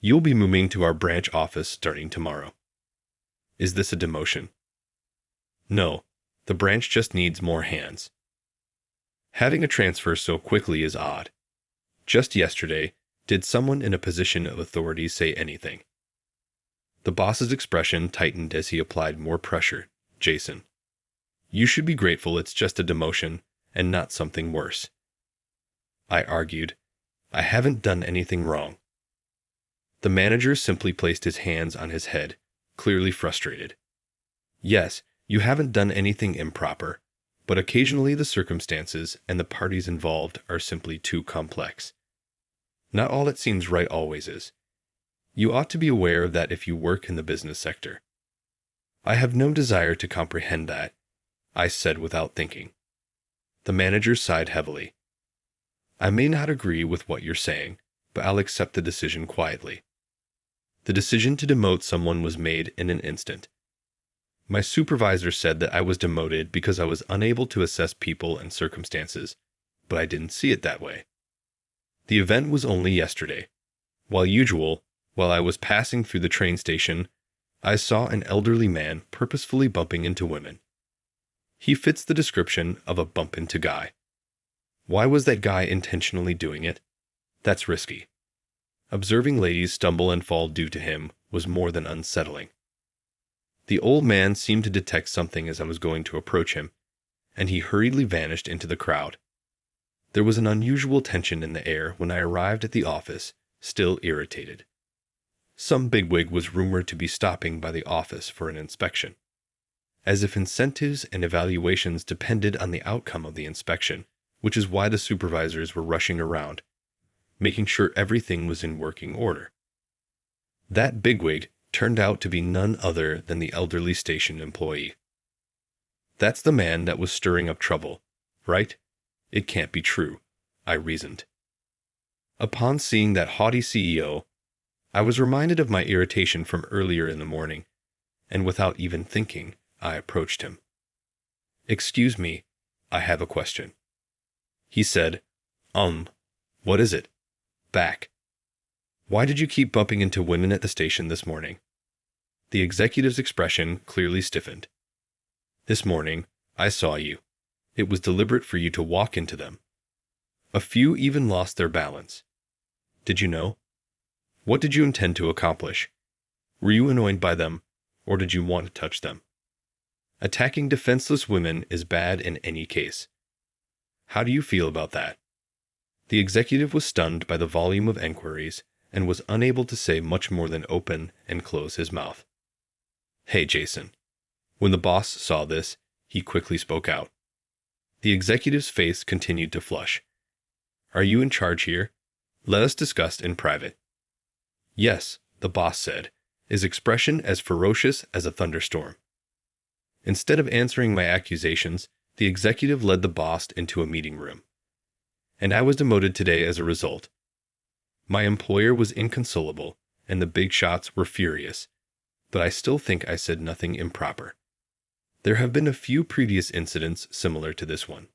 You'll be moving to our branch office starting tomorrow. Is this a demotion? No, the branch just needs more hands. Having a transfer so quickly is odd. Just yesterday, did someone in a position of authority say anything? The boss's expression tightened as he applied more pressure. Jason, you should be grateful it's just a demotion and not something worse. I argued, I haven't done anything wrong. The manager simply placed his hands on his head, clearly frustrated. Yes, you haven't done anything improper, but occasionally the circumstances and the parties involved are simply too complex. Not all that seems right always is. You ought to be aware of that if you work in the business sector. I have no desire to comprehend that, I said without thinking. The manager sighed heavily. I may not agree with what you're saying, but I'll accept the decision quietly. The decision to demote someone was made in an instant. My supervisor said that I was demoted because I was unable to assess people and circumstances, but I didn't see it that way. The event was only yesterday. While I was passing through the train station, I saw an elderly man purposefully bumping into women. He fits the description of a bump into guy. Why was that guy intentionally doing it? That's risky. Observing ladies stumble and fall due to him was more than unsettling. The old man seemed to detect something as I was going to approach him, and he hurriedly vanished into the crowd. There was an unusual tension in the air when I arrived at the office, still irritated. Some bigwig was rumored to be stopping by the office for an inspection. As if incentives and evaluations depended on the outcome of the inspection, which is why the supervisors were rushing around, making sure everything was in working order. That bigwig turned out to be none other than the elderly station employee. That's the man that was stirring up trouble, right? It can't be true, I reasoned. Upon seeing that haughty CEO, I was reminded of my irritation from earlier in the morning, and without even thinking, I approached him. Excuse me, I have a question. He said, what is it? Back. Why did you keep bumping into women at the station this morning? The executive's expression clearly stiffened. This morning, I saw you. It was deliberate for you to walk into them. A few even lost their balance. Did you know? What did you intend to accomplish? Were you annoyed by them, or did you want to touch them? Attacking defenseless women is bad in any case. How do you feel about that? The executive was stunned by the volume of enquiries and was unable to say much more than open and close his mouth. Hey, Jason. When the boss saw this, he quickly spoke out. The executive's face continued to flush. Are you in charge here? Let us discuss in private. Yes, the boss said, his expression as ferocious as a thunderstorm. Instead of answering my accusations, the executive led the boss into a meeting room. And I was demoted today as a result. My employer was inconsolable, and the big shots were furious, but I still think I said nothing improper. There have been a few previous incidents similar to this one.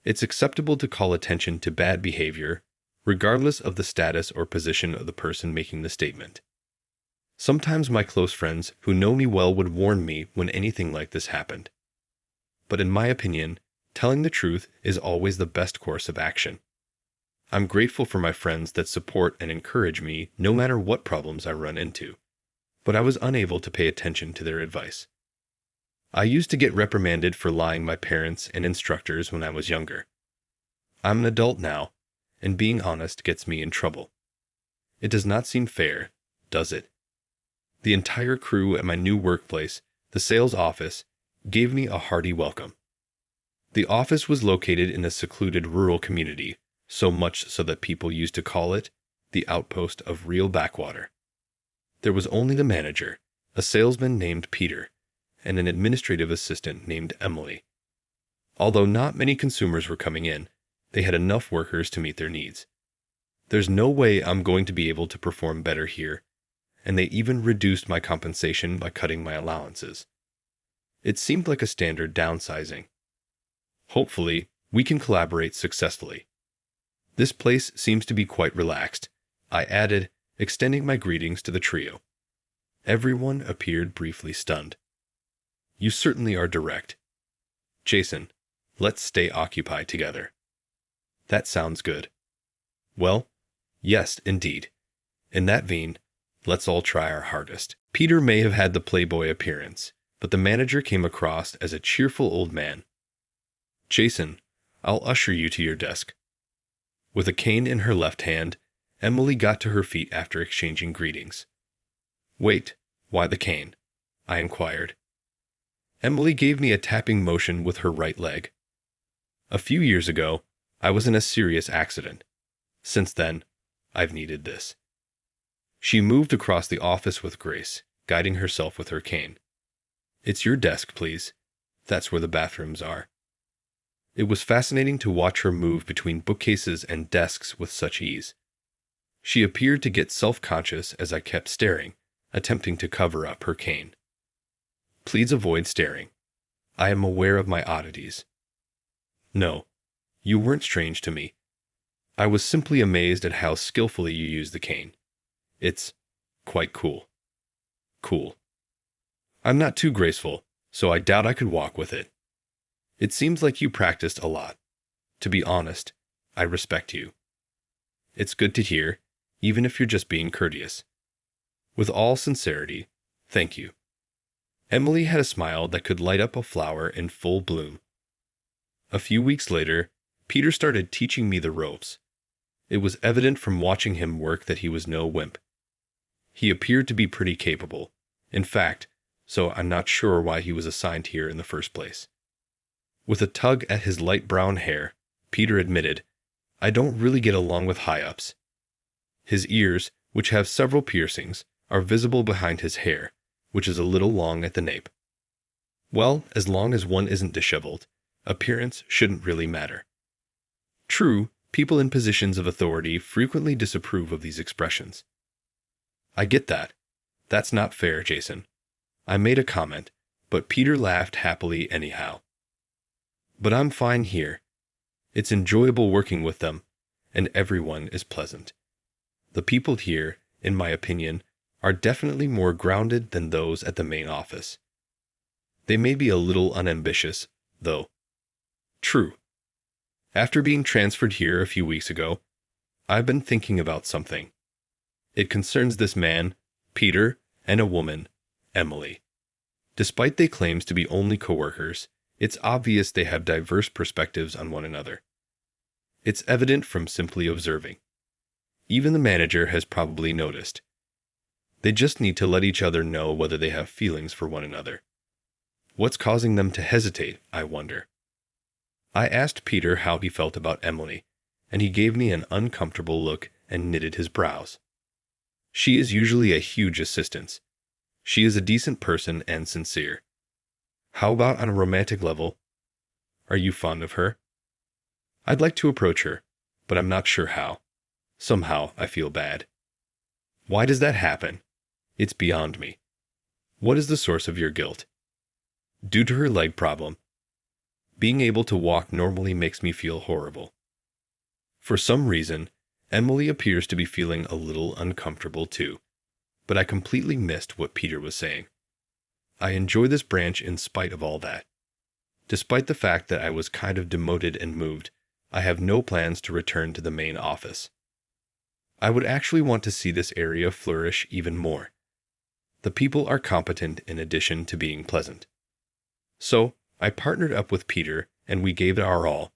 It's acceptable to call attention to bad behavior, regardless of the status or position of the person making the statement. Sometimes my close friends who know me well would warn me when anything like this happened. But in my opinion, telling the truth is always the best course of action. I'm grateful for my friends that support and encourage me no matter what problems I run into, but I was unable to pay attention to their advice. I used to get reprimanded for lying to my parents and instructors when I was younger. I'm an adult now, and being honest gets me in trouble. It does not seem fair, does it? The entire crew at my new workplace, the sales office, gave me a hearty welcome. The office was located in a secluded rural community, so much so that people used to call it the outpost of real backwater. There was only the manager, a salesman named Peter, and an administrative assistant named Emily. Although not many consumers were coming in, they had enough workers to meet their needs. There's no way I'm going to be able to perform better here, and they even reduced my compensation by cutting my allowances. It seemed like a standard downsizing. Hopefully, we can collaborate successfully. This place seems to be quite relaxed, I added extending my greetings to the trio. Everyone appeared briefly stunned. You certainly are direct. Jason, let's stay occupied together. That sounds good. Well, yes, indeed. In that vein, let's all try our hardest. Peter may have had the playboy appearance, but the manager came across as a cheerful old man. Jason, I'll usher you to your desk. With a cane in her left hand, Emily got to her feet after exchanging greetings. Wait, why the cane? I inquired. Emily gave me a tapping motion with her right leg. A few years ago, I was in a serious accident. Since then, I've needed this. She moved across the office with grace, guiding herself with her cane. It's your desk, please. That's where the bathrooms are. It was fascinating to watch her move between bookcases and desks with such ease. She appeared to get self-conscious as I kept staring, attempting to cover up her cane. Please avoid staring. I am aware of my oddities. No, you weren't strange to me. I was simply amazed at how skillfully you use the cane. It's quite cool. Cool. I'm not too graceful, so I doubt I could walk with it. It seems like you practiced a lot. To be honest, I respect you. It's good to hear, even if you're just being courteous. With all sincerity, thank you. Emily had a smile that could light up a flower in full bloom. A few weeks later, Peter started teaching me the ropes. It was evident from watching him work that he was no wimp. He appeared to be pretty capable, in fact, so I'm not sure why he was assigned here in the first place. With a tug at his light brown hair, Peter admitted, I don't really get along with high-ups. His ears, which have several piercings, are visible behind his hair, which is a little long at the nape. Well, as long as one isn't disheveled, appearance shouldn't really matter. True, people in positions of authority frequently disapprove of these expressions. I get that. That's not fair, Jason. I made a comment, but Peter laughed happily anyhow. But I'm fine here. It's enjoyable working with them, and everyone is pleasant. The people here, in my opinion, are definitely more grounded than those at the main office. They may be a little unambitious, though. True. After being transferred here a few weeks ago, I've been thinking about something. It concerns this man, Peter, and a woman, Emily. Despite their claims to be only coworkers, it's obvious they have diverse perspectives on one another. It's evident from simply observing. Even the manager has probably noticed. They just need to let each other know whether they have feelings for one another. What's causing them to hesitate, I wonder? I asked Peter how he felt about Emily, and he gave me an uncomfortable look and knitted his brows. She is usually a huge assistance. She is a decent person and sincere. How about on a romantic level? Are you fond of her? I'd like to approach her, but I'm not sure how. Somehow I feel bad. Why does that happen? It's beyond me. What is the source of your guilt? Due to her leg problem. Being able to walk normally makes me feel horrible. For some reason, Emily appears to be feeling a little uncomfortable too, but I completely missed what Peter was saying. I enjoy this branch in spite of all that. Despite the fact that I was kind of demoted and moved, I have no plans to return to the main office. I would actually want to see this area flourish even more. The people are competent in addition to being pleasant. So, I partnered up with Peter and we gave it our all,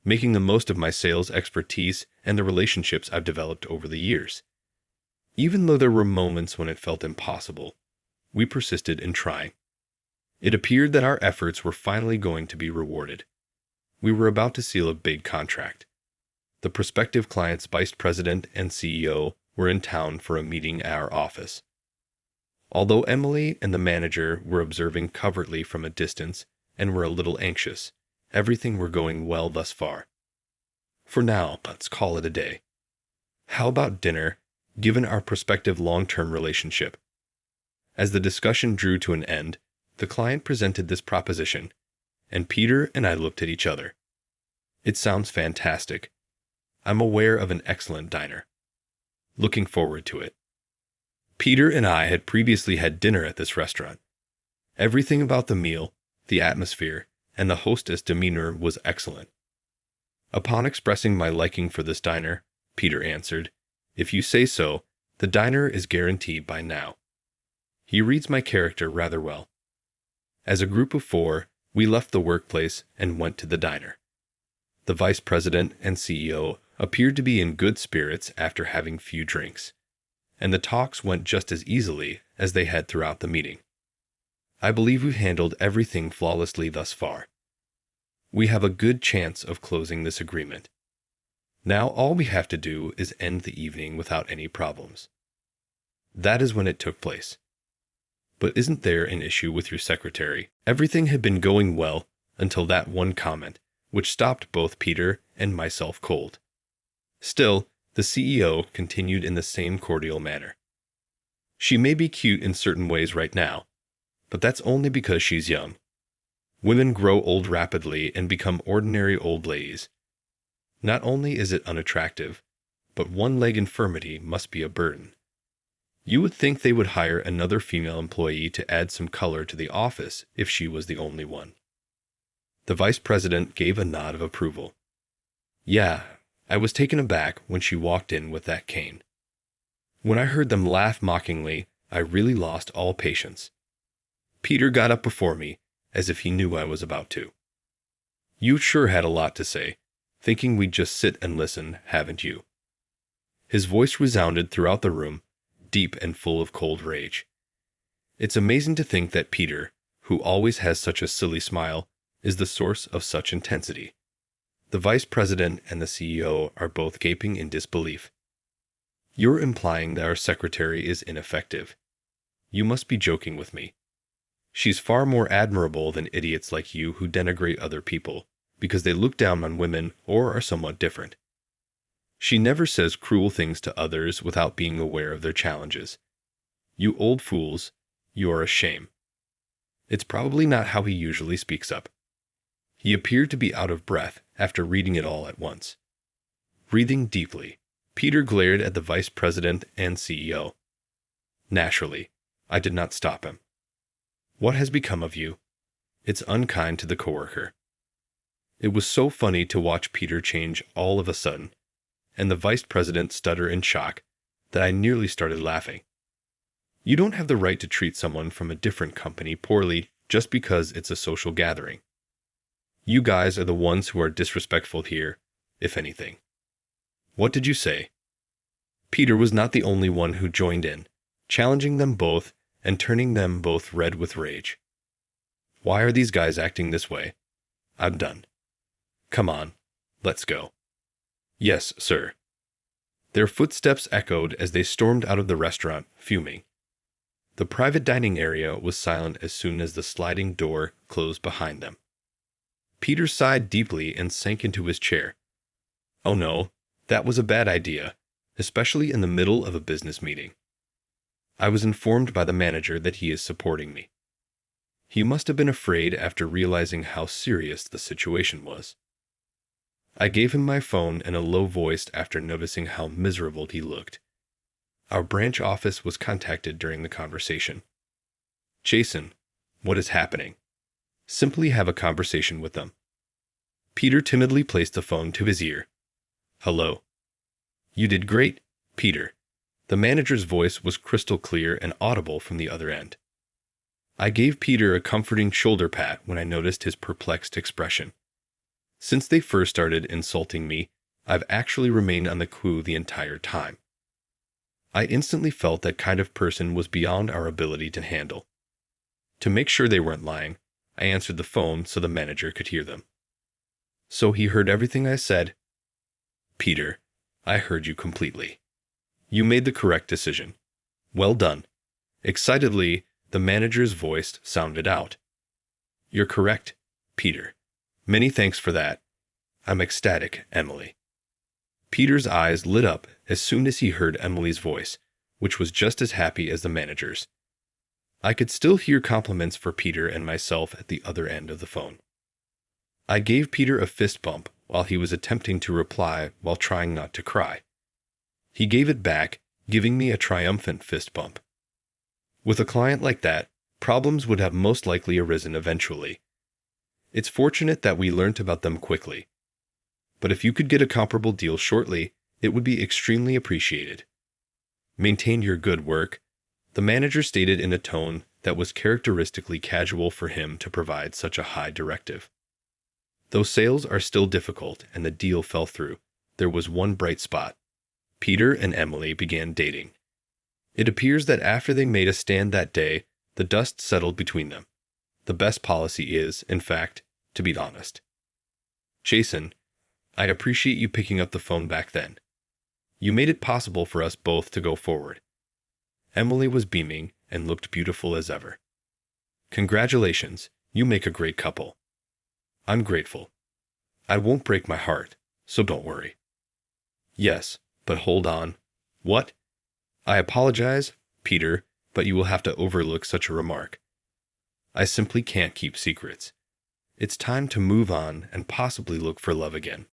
making the most of my sales expertise and the relationships I've developed over the years. Even though there were moments when it felt impossible, we persisted in trying. It appeared that our efforts were finally going to be rewarded. We were about to seal a big contract. The prospective client's vice president and CEO were in town for a meeting at our office. Although Emily and the manager were observing covertly from a distance and were a little anxious, everything were going well thus far. For now, let's call it a day. How about dinner, given our prospective long-term relationship? As the discussion drew to an end, the client presented this proposition, and Peter and I looked at each other. It sounds fantastic. I'm aware of an excellent diner. looking forward to it. Peter and I had previously had dinner at this restaurant. Everything about the meal, the atmosphere, and the hostess' demeanor was excellent. Upon expressing my liking for this diner, Peter answered, "If you say so, the diner is guaranteed by now." He reads my character rather well. As a group of 4, we left the workplace and went to the diner. The vice president and CEO appeared to be in good spirits after having few drinks, and the talks went just as easily as they had throughout the meeting. I believe we've handled everything flawlessly thus far. We have a good chance of closing this agreement. Now all we have to do is end the evening without any problems. That is when it took place. But isn't there an issue with your secretary? Everything had been going well until that one comment, which stopped both Peter and myself cold. Still, the CEO continued in the same cordial manner. "She may be cute in certain ways right now, but that's only because she's young. Women grow old rapidly and become ordinary old ladies. Not only is it unattractive, but one-leg infirmity must be a burden. You would think they would hire another female employee to add some color to the office if she was the only one." The vice president gave a nod of approval. "Yeah, I was taken aback when she walked in with that cane. When I heard them laugh mockingly, I really lost all patience." Peter got up before me, as if he knew I was about to. "You sure had a lot to say, thinking we'd just sit and listen, haven't you?" His voice resounded throughout the room, deep and full of cold rage. It's amazing to think that Peter, who always has such a silly smile, is the source of such intensity. The vice president and the CEO are both gaping in disbelief. "You're implying that our secretary is ineffective. You must be joking with me. She's far more admirable than idiots like you who denigrate other people because they look down on women or are somewhat different. She never says cruel things to others without being aware of their challenges. You old fools, you are a shame." It's probably not how he usually speaks up. He appeared to be out of breath after reading it all at once. Breathing deeply, Peter glared at the vice president and CEO. Naturally, I did not stop him. "What has become of you?" It's unkind to the coworker. It was so funny to watch Peter change all of a sudden, and the vice president stutter in shock, that I nearly started laughing. You don't have the right to treat someone from a different company poorly just because it's a social gathering. You guys are the ones who are disrespectful here, if anything. What did you say? Peter was not the only one who joined in, challenging them both and turning them both red with rage. Why are these guys acting this way? I'm done. Come on, let's go. Yes, sir. Their footsteps echoed as they stormed out of the restaurant, fuming. The private dining area was silent as soon as the sliding door closed behind them. Peter sighed deeply and sank into his chair. Oh no, that was a bad idea, especially in the middle of a business meeting. I was informed by the manager that he is supporting me. He must have been afraid after realizing how serious the situation was. I gave him my phone in a low voice after noticing how miserable he looked. Our branch office was contacted during the conversation. Jason, what is happening? Simply have a conversation with them. Peter timidly placed the phone to his ear. Hello. You did great, Peter. The manager's voice was crystal clear and audible from the other end. I gave Peter a comforting shoulder pat when I noticed his perplexed expression. Since they first started insulting me, I've actually remained on the queue the entire time. I instantly felt that kind of person was beyond our ability to handle. To make sure they weren't lying, I answered the phone so the manager could hear them. So he heard everything I said? Peter, I heard you completely. You made the correct decision. Well done. Excitedly, the manager's voice sounded out. You're correct, Peter. Many thanks for that. I'm ecstatic, Emily. Peter's eyes lit up as soon as he heard Emily's voice, which was just as happy as the manager's. I could still hear compliments for Peter and myself at the other end of the phone. I gave Peter a fist bump while he was attempting to reply while trying not to cry. He gave it back giving me a triumphant fist bump. With a client like that, problems would have most likely arisen eventually. It's fortunate that we learnt about them quickly. But if you could get a comparable deal shortly, it would be extremely appreciated. Maintain your good work, the manager stated in a tone that was characteristically casual for him to provide such a high directive. Though sales are still difficult and the deal fell through, there was one bright spot. Peter and Emily began dating. It appears that after they made a stand that day, the dust settled between them. The best policy is, in fact, to be honest. Jason, I appreciate you picking up the phone back then. You made it possible for us both to go forward. Emily was beaming and looked beautiful as ever. Congratulations, you make a great couple. I'm grateful. I won't break my heart, so don't worry. Yes, but hold on. What? I apologize, Peter, but you will have to overlook such a remark. I simply can't keep secrets. It's time to move on and possibly look for love again.